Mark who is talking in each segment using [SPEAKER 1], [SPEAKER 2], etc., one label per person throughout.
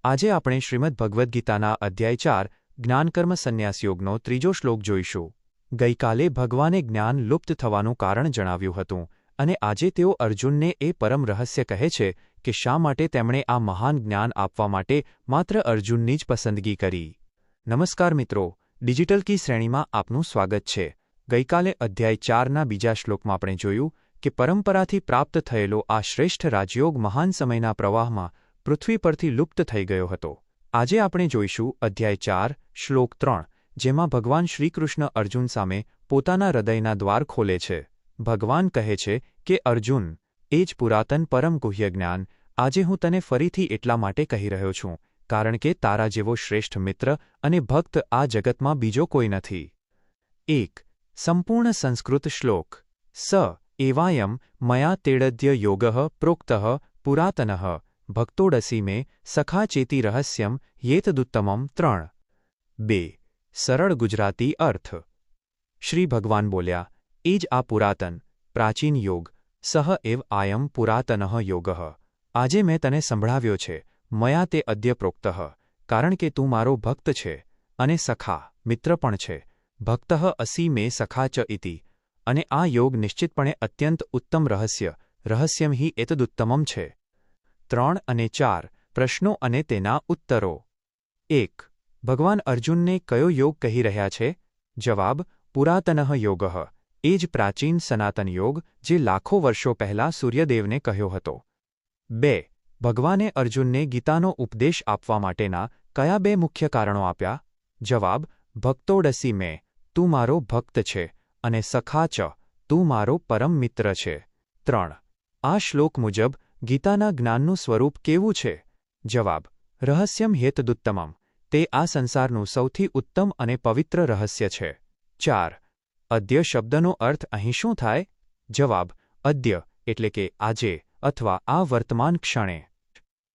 [SPEAKER 1] આજે આપણે શ્રીમદ ભગવદ્ ગીતાના અધ્યાય 4 જ્ઞાનકર્મ સંન્યાસ યોગનો ત્રીજો શ્લોક જોઈશું. ગઈકાલે ભગવાને જ્ઞાન લુપ્ત થવાનું કારણ જણાવ્યું હતું અને આજે તેઓ અર્જુનને એ પરમ રહસ્ય કહે છે કે શા માટે તેમણે આ મહાન જ્ઞાન આપવા માટે માત્ર અર્જુનની જ પસંદગી કરી. નમસ્કાર મિત્રો, ડિજિટલ કી શ્રેણીમાં આપનું સ્વાગત છે. ગઈકાલે અધ્યાય 4ના બીજા શ્લોકમાં આપણે જોયું કે પરંપરાથી પ્રાપ્ત થયેલો આ શ્રેષ્ઠ રાજયોગ મહાન સમયના પ્રવાહમાં પૃથ્વી પરથી લુપ્ત થઈ ગયો હતો. આજે આપણે જોઈશું અધ્યાય 4 શ્લોક 3, જેમાં ભગવાન શ્રીકૃષ્ણ અર્જુન સામે પોતાના હૃદયના દ્વાર ખોલે છે. ભગવાન કહે છે કે અર્જુન, એ જ પુરાતન પરમ ગુહ્ય જ્ઞાન આજે હું તને ફરીથી એટલા માટે કહી રહ્યો છું કારણ કે તારા જેવો શ્રેષ્ઠ મિત્ર અને ભક્ત આ જગતમાં બીજો કોઈ નથી. 1. સંપૂર્ણ સંસ્કૃત શ્લોક. સ એવાયમ મયા તેડદ્ય યોગઃ પ્રોક્તઃ પુરાતનઃ ભક્તોડસી મે સખા ચેતી રહસ્યમ યેતદુત્તમમ 3. 2. સરળ ગુજરાતી અર્થ. શ્રી ભગવાન બોલ્યા, એ જ આ પુરાતન પ્રાચીન યોગ, સહ એવ આયમ પુરાતનઃ યોગઃ. આજે મેં તને સંભળાવ્યો છે, મયા તે અદ્ય પ્રોક્તઃ, કારણ કે તું મારો ભક્ત છે અને સખા મિત્ર પણ છે. ભક્તઃ અસી મે સખા ચ ઇતિ, અને આ યોગ નિશ્ચિતપણે અત્યંત ઉત્તમ રહસ્યમ હિ એતદુત્તમમ છે. 3 અને 4 પ્રશ્નો અને તેના ઉત્તરો. 1. ભગવાન અર્જુનને કયો યોગ કહી રહ્યા છે? જવાબ: પુરાતનઃ યોગઃ, એ જ પ્રાચીન સનાતન યોગ જે લાખો વર્ષો પહેલા સૂર્યદેવને કહ્યો હતો. 2. ભગવાને અર્જુનને ગીતાનો ઉપદેશ આપવા માટેના કયા 2 મુખ્ય કારણો આપ્યા? જવાબ: ભક્તોડસી મે, તું મારો ભક્ત છે, અને સખા ચ, તું મારો પરમ મિત્ર છે. 3. આ શ્લોક મુજબ ગીતાના જ્ઞાનનું સ્વરૂપ કેવું છે? જવાબ: રહસ્યમ હેતદુત્તમમ, તે આ સંસારનું સૌથી ઉત્તમ અને પવિત્ર રહસ્ય છે. 4. અદ્ય શબ્દનો અર્થ અહીં શું થાય? જવાબ: અદ્ય એટલે કે આજે અથવા આ વર્તમાન ક્ષણે.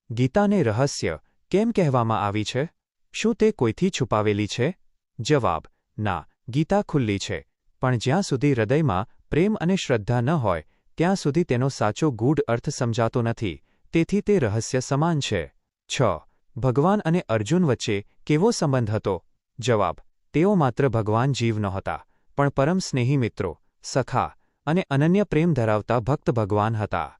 [SPEAKER 1] ગીતાને રહસ્ય કેમ કહેવામાં આવી છે? શું તે કોઈથી છુપાવેલી છે? જવાબ: ના, ગીતા ખુલ્લી છે, પણ જ્યાં સુધી હૃદયમાં પ્રેમ અને શ્રદ્ધા ન હોય ત્યાં સુધી તેનો સાચો ગૂઢ અર્થ સમજાતો નથી, તેથી તે રહસ્ય સમાન છે. 6. ભગવાન અને અર્જુન વચ્ચે કેવો સંબંધ હતો? જવાબ: તેઓ માત્ર ભગવાન જીવ નહોતા, પણ પરમ સ્નેહી મિત્રો, સખા અને અનન્ય પ્રેમ ધરાવતા ભક્ત ભગવાન હતા.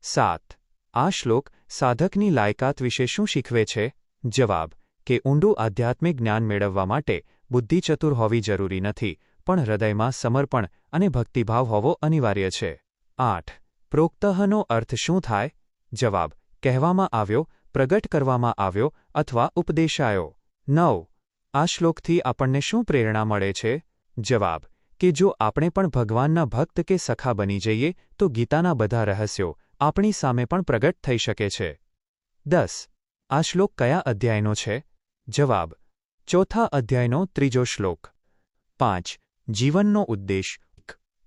[SPEAKER 1] 7. આ શ્લોક સાધકની લાયકાત વિશે શું શીખવે છે? જવાબ: કે ઊંડું આધ્યાત્મિક જ્ઞાન મેળવવા માટે બુદ્ધિ ચતુર હોવી જરૂરી નથી, પણ હૃદયમાં સમર્પણ અને ભક્તિભાવ હોવો અનિવાર્ય છે. 8. પ્રોક્તઃનો અર્થ શું થાય? જવાબ: કહેવામાં આવ્યો, પ્રગટ કરવામાં આવ્યો અથવા ઉપદેશાયો. 9. આ શ્લોકથી આપણને શું પ્રેરણા મળે છે? જવાબ: કે જો આપણે પણ ભગવાનના ભક્ત કે સખા બની જઈએ તો ગીતાના બધા રહસ્યો આપણી સામે પણ પ્રગટ થઈ શકે છે. 10. આ શ્લોક કયા અધ્યાયનો છે? જવાબ: ચોથા અધ્યાયનો 3જો શ્લોક. 5. જીવનનો ઉદ્દેશ.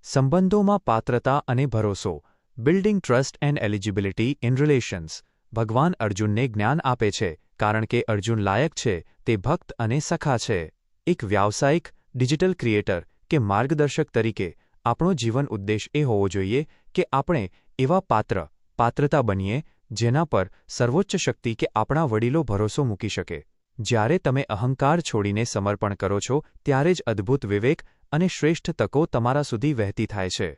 [SPEAKER 1] સંબંધોમાં પાત્રતા અને ભરોસો. Building trust and eligibility in relations. ભગવાન અર્જુનને જ્ઞાન આપે છે કારણ કે અર્જુન લાયક છે, તે ભક્ત અને સખા છે. એક વ્યાવસાયિક, ડિજિટલ ક્રિએટર કે માર્ગદર્શક તરીકે આપણો જીવન ઉદ્દેશ એ હોવો જોઈએ કે આપણે એવા પાત્રતા બનીએ જેના પર સર્વોચ્ચ શક્તિ કે આપણા વડીલો ભરોસો મૂકી શકે. જ્યારે તમે અહંકાર છોડીને સમર્પણ કરો છો ત્યારે જ અદ્ભુત વિવેક અને શ્રેષ્ઠ તકો તમારા સુધી વહેતી થાય છે.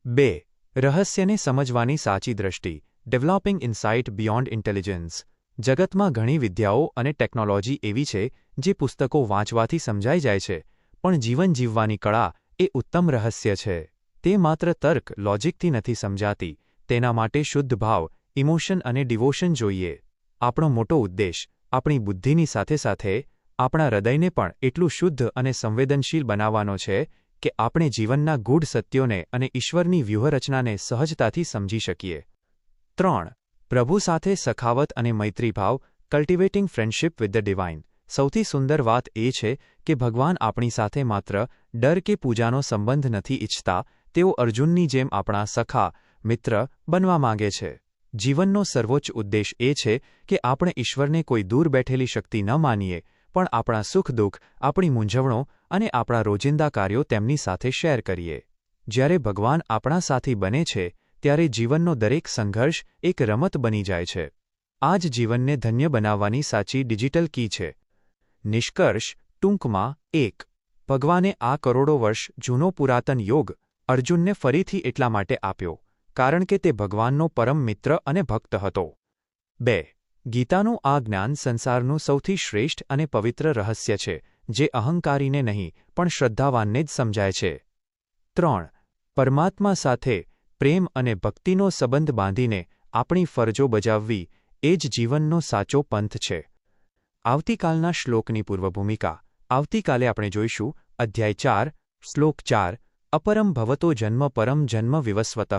[SPEAKER 1] 2. રહસ્યને સમજવાની સાચી દ્રષ્ટિ. Developing insight beyond intelligence. જગતમાં ઘણી વિદ્યાઓ અને ટેકનોલોજી એવી છે જે પુસ્તકો વાંચવાથી સમજાઈ જાય છે, પણ જીવન જીવવાની કળા એ ઉત્તમ રહસ્ય છે. તે માત્ર તર્ક લોજિકથી નથી સમજાતી, તેના માટે શુદ્ધ ભાવ, ઇમોશન અને ડિવોશન જોઈએ. આપણો મોટો ઉદ્દેશ આપણી બુદ્ધિની સાથે સાથે આપણા હૃદયને પણ એટલું શુદ્ધ અને સંવેદનશીલ બનાવવાનો છે કે આપણે જીવનના ગૂઢ સત્યોને અને ઈશ્વરની વ્યૂહરચનાને સહજતાથી સમજી શકીએ. 3. પ્રભુ સાથે સખાવત અને મૈત્રીભાવ. કલ્ટિવેટિંગ ફ્રેન્ડશિપ વિથ ધ ડિવાઇન. સૌથી સુંદર વાત એ છે કે ભગવાન આપણી સાથે માત્ર ડર કે પૂજાનો સંબંધ નથી ઈચ્છતા, તેઓ અર્જુનની જેમ આપણા સખા મિત્ર બનવા માંગે છે. જીવનનો સર્વોચ્ચ ઉદ્દેશ એ છે કે આપણે ઈશ્વરને કોઈ દૂર બેઠેલી શક્તિ ન માનીએ, પણ આપણા સુખ દુઃખ, આપણી મૂંઝવણો અને આપણા રોજિંદા કાર્યો તેમની સાથે શેર કરીએ. જ્યારે ભગવાન આપણા સાથી બને છે ત્યારે જીવનનો દરેક સંઘર્ષ એક રમત બની જાય છે. આ જ જીવનને ધન્ય બનાવવાની સાચી ડિજિટલ કી છે. નિષ્કર્ષ ટૂંકમાં 1. ભગવાને આ કરોડો વર્ષ જૂનો પુરાતન યોગ અર્જુનને ફરીથી એટલા માટે આપ્યો કારણ કે તે ભગવાનનો પરમ મિત્ર અને ભક્ત હતો. 2. ગીતાનું આ જ્ઞાન સંસારનું સૌથી શ્રેષ્ઠ અને પવિત્ર રહસ્ય છે જે અહંકારીને નહીં પણ શ્રદ્ધાવાનને જ સમજાય છે. 3. પરમાત્મા સાથે પ્રેમ અને ભક્તિનો સંબંધ બાંધીને આપણી ફરજો બજાવવી એ જ જીવનનો સાચો પંથ છે. આવતીકાલના શ્લોકની પૂર્વભૂમિકા. આવતીકાલે આપણે જોઈશું અધ્યાય 4 શ્લોક 4 અપરમ ભવતો જન્મ પરમ જન્મ વિવસ્વતઃ,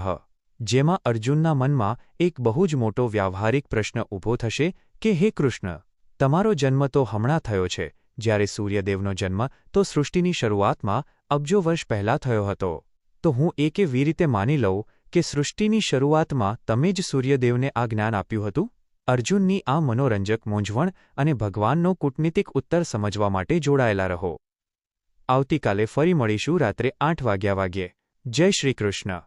[SPEAKER 1] જેમાં અર્જુનના મનમાં એક બહુ જ મોટો વ્યાવહારિક પ્રશ્ન ઊભો થશે કે હે કૃષ્ણ, તમારો જન્મ તો હમણાં થયો છે, જ્યારે સૂર્યદેવનો જન્મ તો સૃષ્ટિની શરૂઆતમાં અબજો વર્ષ પહેલાં થયો હતો. તો હું એ કેવી રીતે માની લઉં કે સૃષ્ટિની શરૂઆતમાં તમે જ સૂર્યદેવને આ જ્ઞાન આપ્યું હતું? અર્જુનની આ મનોરંજક મૂંઝવણ અને ભગવાનનો કૂટનીતિક ઉત્તર સમજવા માટે જોડાયેલા રહો. આવતીકાલે ફરી મળીશું રાત્રે 8 વાગ્યે. જય શ્રી કૃષ્ણ.